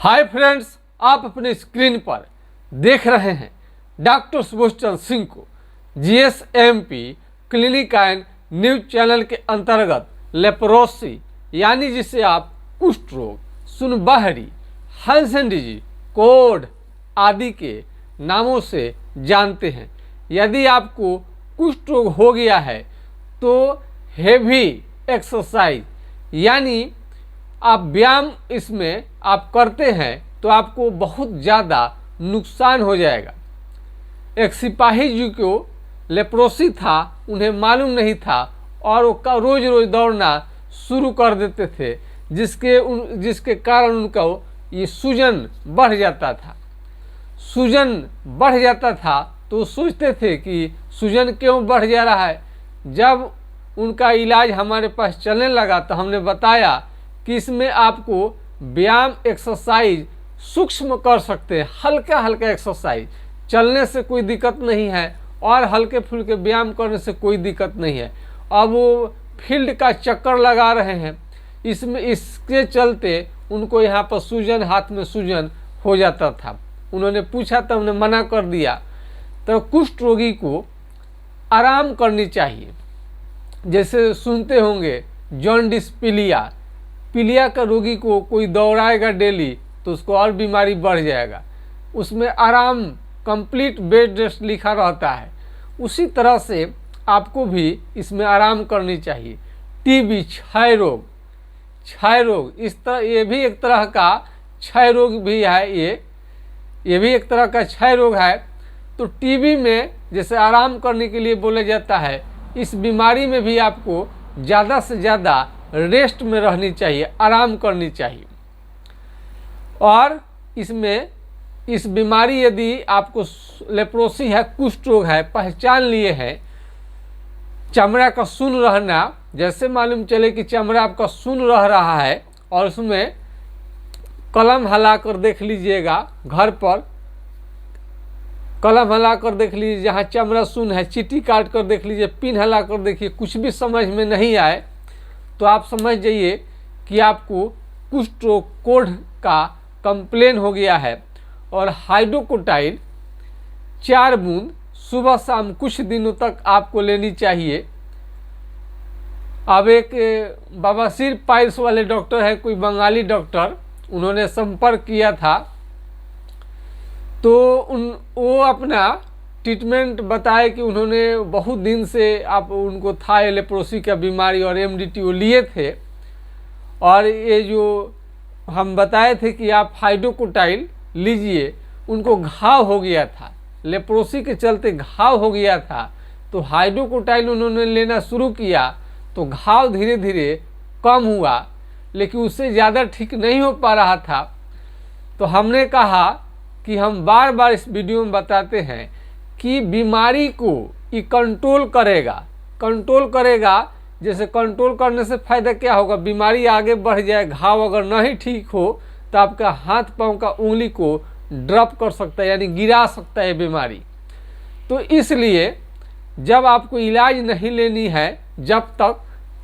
Hi friends, आप अपने screen पर देख रहे हैं डॉक्टर सुबोधचंद्र सिंह को जीएसएमपी क्लिनिक एंड न्यूज चैनल के अंतर्गत लेप्रोसी यानी जिसे आप कुष्ठ रोग, सुनबहरी, हैंसन डिजीज, कोढ़ आदि के नामों से जानते हैं। यदि आपको कुष्ठ रोग हो गया है तो हेवी एक्सरसाइज यानी आप व्यायाम इसमें आप करते हैं तो आपको बहुत ज़्यादा नुकसान हो जाएगा। एक सिपाही जी को लेप्रोसी था, उन्हें मालूम नहीं था और वो रोज़ रोज़ दौड़ना शुरू कर देते थे, जिसके कारण उनका ये सूजन बढ़ जाता था। सूजन बढ़ जाता था तो सोचते थे कि सूजन क्यों बढ़ जा रहा है। जब उनका इलाज हमारे पास चलने लगा तो हमने बताया कि इसमें आपको व्यायाम एक्सरसाइज सूक्ष्म कर सकते हैं, हल्का हल्का एक्सरसाइज, चलने से कोई दिक्कत नहीं है और हल्के फुल्के व्यायाम करने से कोई दिक्कत नहीं है। अब वो फील्ड का चक्कर लगा रहे हैं, इसके चलते उनको यहाँ पर सूजन, हाथ में सूजन हो जाता था। उन्होंने पूछा तो हमने मना कर दिया। तो कुष्ठ रोगी को आराम करनी चाहिए। जैसे सुनते होंगे जॉन्डिस, पीलिया का रोगी को कोई दौड़ाएगा डेली तो उसको और बीमारी बढ़ जाएगा। उसमें आराम, कंप्लीट बेड रेस्ट लिखा रहता है। उसी तरह से आपको भी इसमें आराम करनी चाहिए। टीबी, क्षय रोग इस तरह, ये भी एक तरह का क्षय रोग भी है। ये भी एक तरह का क्षय रोग है। तो टीबी में जैसे आराम करने के लिए बोला जाता है, इस बीमारी में भी आपको ज़्यादा से ज़्यादा रेस्ट में रहनी चाहिए, आराम करनी चाहिए। और इसमें इस बीमारी, यदि आपको लेप्रोसी है, कुष्ठ रोग है, पहचान लिए हैं, चमड़ा का सुन्न रहना, जैसे मालूम चले कि चमड़ा आपका सुन्न रह रहा है और उसमें कलम हिलाकर देख लीजिएगा, घर पर कलम हिलाकर देख लीजिए, जहाँ चमड़ा सुन्न है, चीटी काट कर देख लीजिए, पिन हिलाकर देखिए, कुछ भी समझ में नहीं आए तो आप समझ जाइए कि आपको कुष्ठ रोग, कोढ़ का कंप्लेन हो गया है। और हाइड्रोकोटाइन 4 बूंद सुबह शाम कुछ दिनों तक आपको लेनी चाहिए। अब एक बवासीर पाइल्स वाले डॉक्टर है, कोई बंगाली डॉक्टर, उन्होंने संपर्क किया था तो वो अपना ट्रीटमेंट बताए कि उन्होंने बहुत दिन से उनको था लेप्रोसी का बीमारी और एमडीटी वो लिए थे। और ये जो हम बताए थे कि आप हाइड्रोकोटाइन लीजिए, उनको घाव हो गया था, लेप्रोसी के चलते घाव हो गया था। तो हाइड्रोकोटाइन उन्होंने लेना शुरू किया तो घाव धीरे धीरे कम हुआ, लेकिन उससे ज़्यादा ठीक नहीं हो पा रहा था। तो हमने कहा कि हम बार बार इस वीडियो में बताते हैं कि बीमारी को ये कंट्रोल करेगा। जैसे कंट्रोल करने से फ़ायदा क्या होगा, बीमारी आगे बढ़ जाए, घाव अगर नहीं ठीक हो तो आपका हाथ पांव का उंगली को ड्रॉप कर सकता है, यानी गिरा सकता है बीमारी। तो इसलिए जब आपको इलाज नहीं लेनी है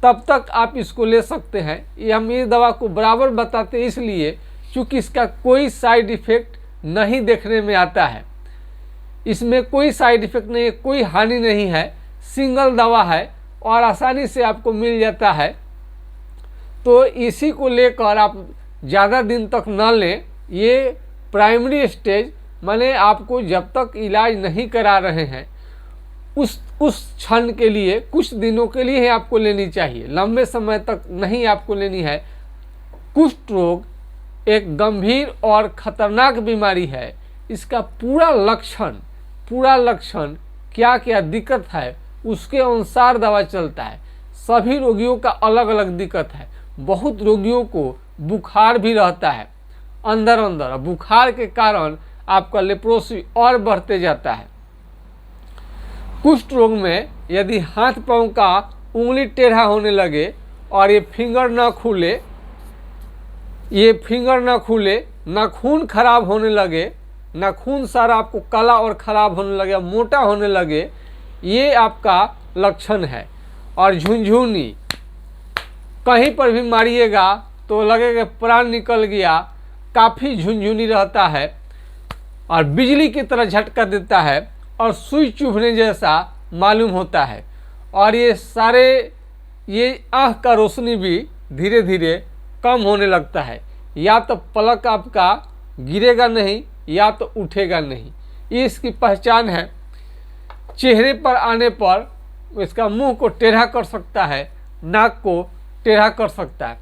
तब तक आप इसको ले सकते हैं। हम ये दवा को बराबर बताते हैं इसलिए क्योंकि इसका कोई साइड इफ़ेक्ट नहीं देखने में आता है। इसमें कोई साइड इफ़ेक्ट नहीं है, कोई हानि नहीं है, सिंगल दवा है और आसानी से आपको मिल जाता है। तो इसी को लेकर आप ज़्यादा दिन तक न लें। ये प्राइमरी स्टेज, माने आपको जब तक इलाज नहीं करा रहे हैं उस क्षण के लिए, कुछ दिनों के लिए ही आपको लेनी चाहिए, लंबे समय तक नहीं आपको लेनी है। कुष्ठ रोग एक गंभीर और ख़तरनाक बीमारी है। इसका पूरा लक्षण क्या क्या दिक्कत है उसके अनुसार दवा चलता है। सभी रोगियों का अलग अलग दिक्कत है। बहुत रोगियों को बुखार भी रहता है अंदर, बुखार के कारण आपका लेप्रोसी और बढ़ते जाता है। कुष्ठ रोग में यदि हाथ पांव का उंगली टेढ़ा होने लगे और ये फिंगर ना खुले, नाखून खराब होने लगे, नाखून सारा आपको काला और ख़राब होने लगे, मोटा होने लगे, ये आपका लक्षण है। और झुनझुनी, कहीं पर भी मारिएगा तो लगेगा प्राण निकल गया, काफ़ी झुनझुनी रहता है और बिजली की तरह झटका देता है और सुई चुभने जैसा मालूम होता है। और ये आँख का रोशनी भी धीरे धीरे कम होने लगता है। या तो पलक आपका गिरेगा नहीं या तो उठेगा नहीं, ये इसकी पहचान है। चेहरे पर आने पर इसका मुंह को टेढ़ा कर सकता है, नाक को टेढ़ा कर सकता है।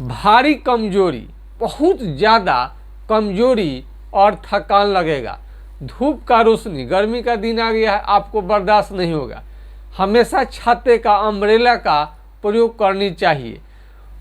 भारी कमजोरी, बहुत ज़्यादा कमजोरी और थकान लगेगा। धूप का रोशनी, गर्मी का दिन आ गया है, आपको बर्दाश्त नहीं होगा। हमेशा छाते का, अम्ब्रेला का प्रयोग करनी चाहिए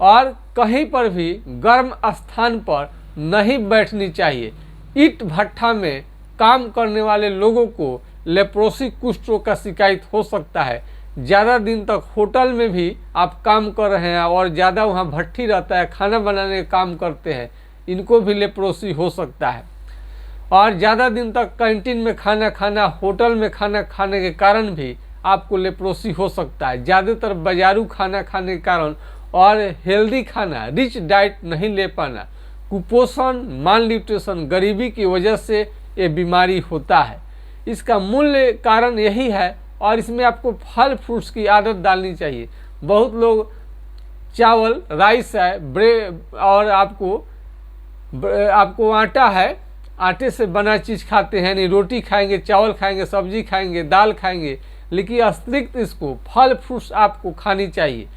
और कहीं पर भी गर्म स्थान पर नहीं बैठनी चाहिए। ईंट भट्ठा में काम करने वाले लोगों को लेप्रोसी कुष्ठ रोग का शिकायत हो सकता है। ज़्यादा दिन तक होटल में भी आप काम कर रहे हैं और ज़्यादा वहाँ भट्ठी रहता है, खाना बनाने का काम करते हैं, इनको भी लेप्रोसी हो सकता है। और ज़्यादा दिन तक कैंटीन में खाना खाना, होटल में खाना खाने के कारण भी आपको लेप्रोसी हो सकता है। ज़्यादातर बाजारू खाना खाने के कारण और हेल्दी खाना, रिच डाइट नहीं ले पाना, कुपोषण, माल न्यूट्रिशन, गरीबी की वजह से ये बीमारी होता है। इसका मूल कारण यही है। और इसमें आपको फल फ्रूट्स की आदत डालनी चाहिए। बहुत लोग चावल, राइस है, ब्रेड और आपको आटा है, आटे से बना चीज़ खाते हैं, नहीं रोटी खाएंगे, चावल खाएंगे, सब्जी खाएंगे, दाल खाएंगे, लेकिन अतिरिक्त इसको फल फ्रूट्स आपको खानी चाहिए।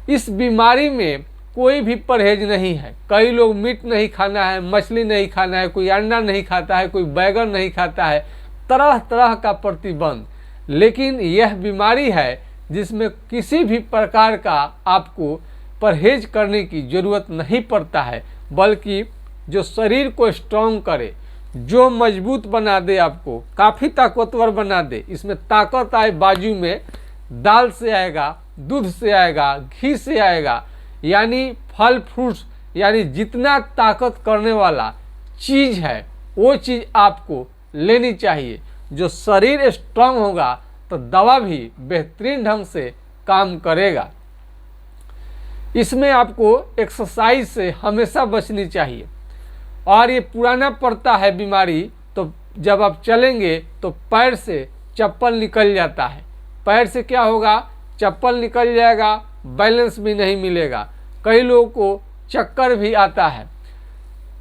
इस बीमारी में कोई भी परहेज नहीं है। कई लोग मीट नहीं खाना है, मछली नहीं खाना है, कोई अंडा नहीं खाता है, कोई बैगन नहीं खाता है, तरह तरह का प्रतिबंध। लेकिन यह बीमारी है जिसमें किसी भी प्रकार का आपको परहेज करने की ज़रूरत नहीं पड़ता है, बल्कि जो शरीर को स्ट्रॉन्ग करे, जो मजबूत बना दे, आपको काफ़ी ताकतवर बना दे। इसमें ताकत आए बाजू में, दाल से आएगा, दूध से आएगा, घी से आएगा, यानी फल फ्रूट्स, यानी जितना ताकत करने वाला चीज़ है वो चीज़ आपको लेनी चाहिए। जो शरीर स्ट्रांग होगा तो दवा भी बेहतरीन ढंग से काम करेगा। इसमें आपको एक्सरसाइज से हमेशा बचनी चाहिए। और ये पुराना पड़ता है बीमारी, तो जब आप चलेंगे तो पैर से चप्पल निकल जाता है। पैर से क्या होगा, चप्पल निकल जाएगा, बैलेंस भी नहीं मिलेगा। कई लोगों को चक्कर भी आता है।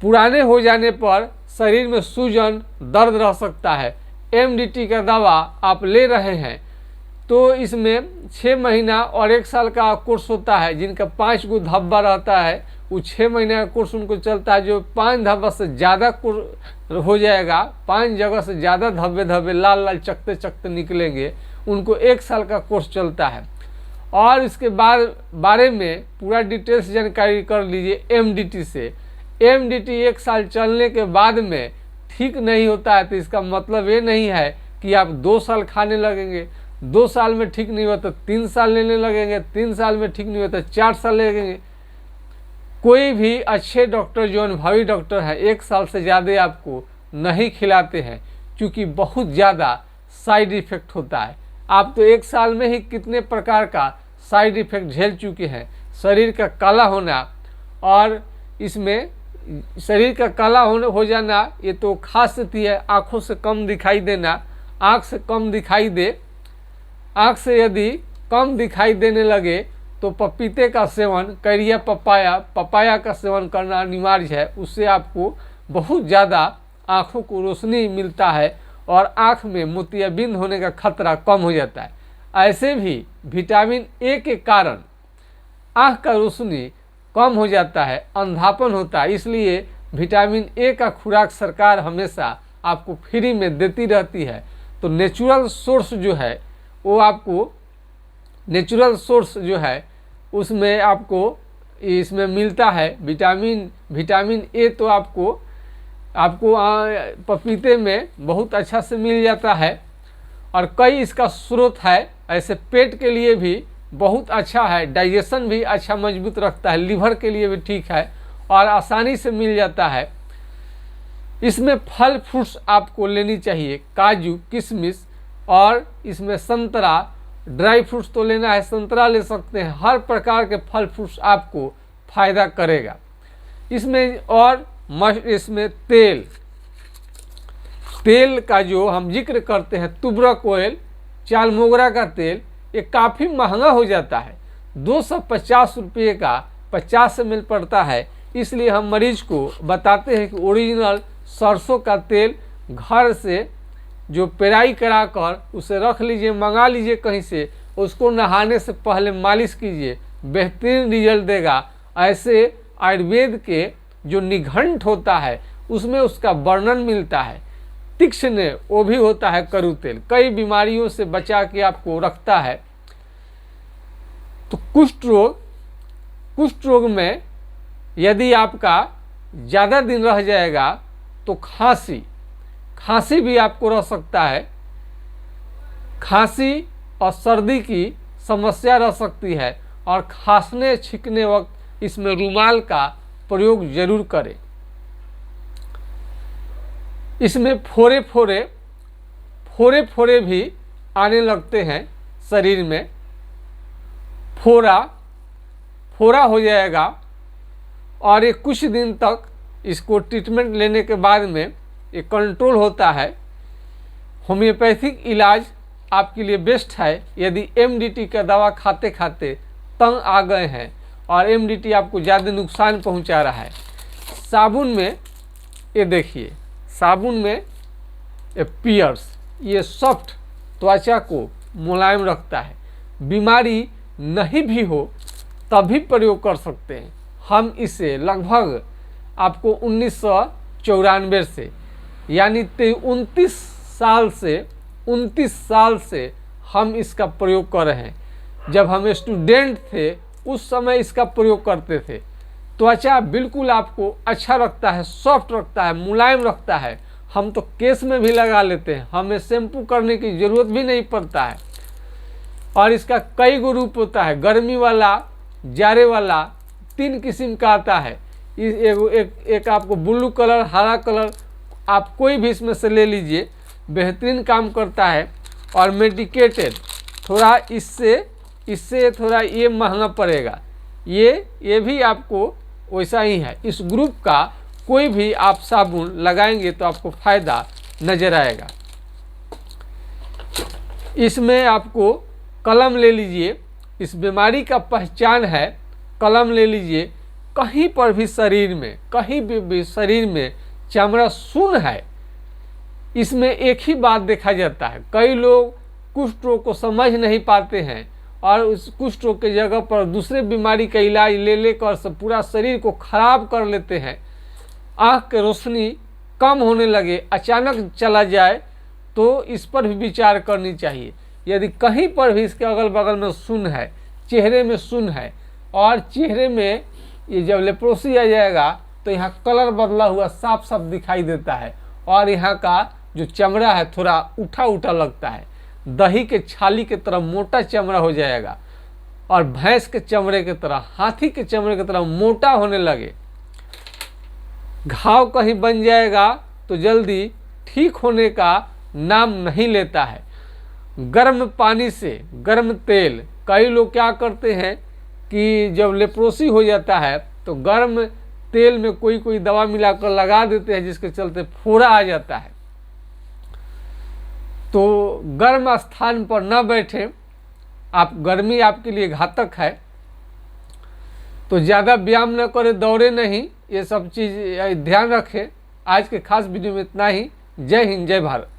पुराने हो जाने पर शरीर में सूजन, दर्द रह सकता है। MDT का दवा आप ले रहे हैं तो इसमें 6 महीना और 1 साल का कोर्स होता है। जिनका 5 गो धब्बा रहता है वो 6 महीने का कोर्स उनको चलता है। जो 5 धब्बा से ज़्यादा हो जाएगा, 5 जगह से ज़्यादा धब्बे धब्बे लाल लाल चकते चकते निकलेंगे, उनको 1 साल का कोर्स चलता है। और इसके बारे में पूरा डिटेल्स जानकारी कर लीजिए MDT से। MDT 1 साल चलने के बाद में ठीक नहीं होता है तो इसका मतलब ये नहीं है कि आप 2 साल खाने लगेंगे, 2 साल में ठीक नहीं होता 3 साल लेने लगेंगे, 3 साल में ठीक नहीं होता 4 साल लगेंगे। कोई भी अच्छे डॉक्टर, जो अनुभवी डॉक्टर है, 1 साल से ज़्यादा आपको नहीं खिलाते हैं, क्योंकि बहुत ज़्यादा साइड इफ़ेक्ट होता है। आप तो 1 साल में ही कितने प्रकार का साइड इफ़ेक्ट झेल चुके हैं। शरीर का काला होना, और इसमें शरीर का काला हो जाना ये तो खास स्थिति है। आँखों से कम दिखाई देना, आँख से कम दिखाई दे, आँख से यदि कम दिखाई देने लगे तो पपीते का सेवन, कैरिया पपाया का सेवन करना अनिवार्य है। उससे आपको बहुत ज़्यादा आँखों को रोशनी मिलता है और आँख में मोतियाबिंद होने का खतरा कम हो जाता है। ऐसे भी विटामिन ए के कारण आँख का रोशनी कम हो जाता है, अंधापन होता है। इसलिए विटामिन ए का खुराक सरकार हमेशा आपको फ्री में देती रहती है। तो नेचुरल सोर्स जो है वो आपको, नेचुरल सोर्स जो है उसमें आपको इसमें मिलता है विटामिन ए। तो आपको पपीते में बहुत अच्छा से मिल जाता है। और कई इसका स्रोत है, ऐसे पेट के लिए भी बहुत अच्छा है, डाइजेशन भी अच्छा मजबूत रखता है, लीवर के लिए भी ठीक है और आसानी से मिल जाता है। इसमें फल फ्रूट्स आपको लेनी चाहिए, काजू, किशमिश, और इसमें संतरा, ड्राई फ्रूट्स तो लेना है, संतरा ले सकते हैं। हर प्रकार के फल फ्रूट्स आपको फ़ायदा करेगा। इसमें और मस्ट इसमें तेल का जो हम जिक्र करते हैं, तुबरक ऑयल, चाल मोगरा का तेल, ये काफ़ी महंगा हो जाता है। 250 रुपये का 50 ml पड़ता है। इसलिए हम मरीज को बताते हैं कि ओरिजिनल सरसों का तेल घर से जो पेराई करा कर उसे रख लीजिए, मंगा लीजिए कहीं से, उसको नहाने से पहले मालिश कीजिए, बेहतरीन रिजल्ट देगा। ऐसे आयुर्वेद के जो निघंट होता है उसमें उसका वर्णन मिलता है। तीक्ष्ण वो भी होता है करू तेल, कई बीमारियों से बचा के आपको रखता है। तो कुष्ठ रोग में यदि आपका ज़्यादा दिन रह जाएगा तो खांसी भी आपको रह सकता है। खांसी और सर्दी की समस्या रह सकती है और खांसने छींकने वक्त इसमें रुमाल का प्रयोग जरूर करें। इसमें फोड़े भी आने लगते हैं शरीर में, फोड़ा हो जाएगा और ये कुछ दिन तक इसको ट्रीटमेंट लेने के बाद में ये कंट्रोल होता है। होम्योपैथिक इलाज आपके लिए बेस्ट है यदि एमडीटी का दवा खाते खाते तंग आ गए हैं और एमडीटी आपको ज़्यादा नुकसान पहुंचा रहा है। साबुन में ये देखिए, साबुन में पियर्स, ये सॉफ्ट त्वचा को मुलायम रखता है। बीमारी नहीं भी हो तभी प्रयोग कर सकते हैं। हम इसे लगभग आपको 1994 से यानी 29 साल से हम इसका प्रयोग कर रहे हैं। जब हम स्टूडेंट थे उस समय इसका प्रयोग करते थे। त्वचा बिल्कुल आपको अच्छा रखता है, सॉफ्ट रखता है, मुलायम रखता है। हम तो केस में भी लगा लेते हैं, हमें शैम्पू करने की ज़रूरत भी नहीं पड़ता है। और इसका कई गो रूप होता है, गर्मी वाला, जाड़े वाला, 3 किस्म का आता है। एक आपको ब्लू कलर, हरा कलर, आप कोई भी इसमें से ले लीजिए, बेहतरीन काम करता है। और मेडिकेटेड, थोड़ा इससे थोड़ा ये महंगा पड़ेगा, ये भी आपको वैसा ही है। इस ग्रुप का कोई भी आप साबुन लगाएंगे तो आपको फ़ायदा नज़र आएगा। इसमें आपको कलम ले लीजिए, इस बीमारी का पहचान है, कलम ले लीजिए। कहीं पर भी शरीर में चमड़ा सुन्न है, इसमें एक ही बात देखा जाता है। कई लोग कुष्ठ रोग को समझ नहीं पाते हैं और उस कुष्ठ रोग की जगह पर दूसरे बीमारी का इलाज ले लेकर सब पूरा शरीर को खराब कर लेते हैं। आँख की रोशनी कम होने लगे, अचानक चला जाए तो इस पर भी विचार करनी चाहिए। यदि कहीं पर भी इसके अगल बगल में सुन्न है, चेहरे में सुन्न है और चेहरे में ये जब लेप्रोसी आ जाएगा तो यहाँ कलर बदला हुआ साफ साफ दिखाई देता है और यहाँ का जो चमड़ा है थोड़ा उठा लगता है, दही के छाली की तरह मोटा चमड़ा हो जाएगा और भैंस के चमड़े की तरह, हाथी के चमड़े की तरह मोटा होने लगे। घाव कहीं बन जाएगा तो जल्दी ठीक होने का नाम नहीं लेता है। गर्म पानी से, गर्म तेल, कई लोग क्या करते हैं कि जब लेप्रोसी हो जाता है तो गर्म तेल में कोई दवा मिलाकर लगा देते हैं, जिसके चलते फोड़ा आ जाता है। तो गर्म स्थान पर न बैठे आप, गर्मी आपके लिए घातक है। तो ज़्यादा व्यायाम न करें, दौड़े नहीं, ये सब चीज़ ध्यान रखें। आज के खास वीडियो में इतना ही। जय हिंद, जय भारत।